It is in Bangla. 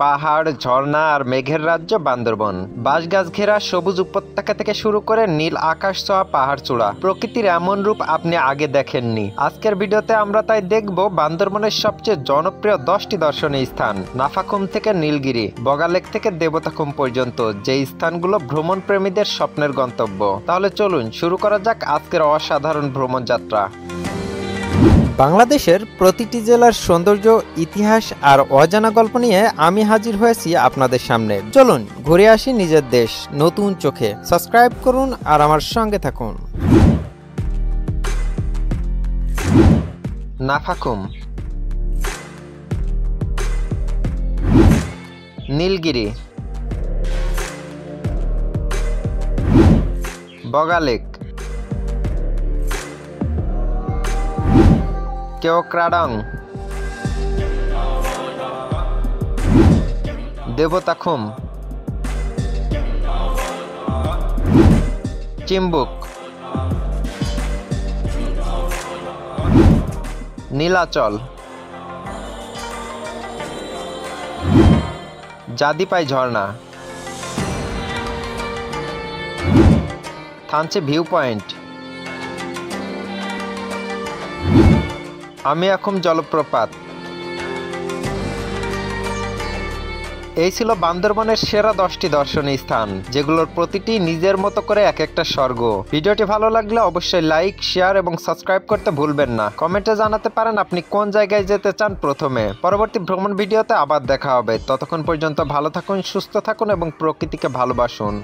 পাহাড়, ঝর্ণা আর মেঘের রাজ্য বান্দরবন। বাঁশগাছ ঘেরা সবুজ উপত্যকা থেকে শুরু করে নীল আকাশ ছোঁয়া পাহাড় চূড়া, প্রকৃতির এমন রূপ আপনি আগে দেখেননি। আজকের ভিডিওতে আমরা তাই দেখব বান্দরবনের সবচেয়ে জনপ্রিয় 10টি দর্শনীয় স্থান, নাফাখুম থেকে নীলগিরি, বগালেক থেকে দেবতাখুম পর্যন্ত, যে স্থানগুলো ভ্রমণ প্রেমীদের স্বপ্নের গন্তব্য। তাহলে চলুন শুরু করা যাক আজকের অসাধারণ ভ্রমণ যাত্রা। বাংলাদেশের প্রতিটি জেলার সৌন্দর্য, ইতিহাস আর অজানা গল্প নিয়ে আমি হাজির হয়েছি আপনাদের সামনে। চলুন ঘুরে আসি নিজের দেশ নতুন চোখে। সাবস্ক্রাইব করুন আর আমার সঙ্গে থাকুন। নাফাখুম, নীলগিরি, বগালেক, কেওক্রাডং, দেবতাখুম, চিম্বুক, নীলাচল, জাদিপাই ঝর্ণা, থানচি ভিউ পয়েন্ট, আমিয়াখুম জলপ্রপাত। এই ছিল বান্দরবনের সেরা 10টি দর্শনীয় স্থান, যেগুলোর প্রতিটি নিজের মতো করে এক একটা স্বর্গ। ভিডিওটি ভালো লাগলে অবশ্যই লাইক, শেয়ার এবং সাবস্ক্রাইব করতে ভুলবেন না। কমেন্টে জানাতে পারেন আপনি কোন জায়গায় যেতে চান প্রথমে। পরবর্তী ভ্রমণ ভিডিওতে আবার দেখা হবে। ততক্ষণ পর্যন্ত ভালো থাকুন, সুস্থ থাকুন এবং প্রকৃতিকে ভালোবাসুন।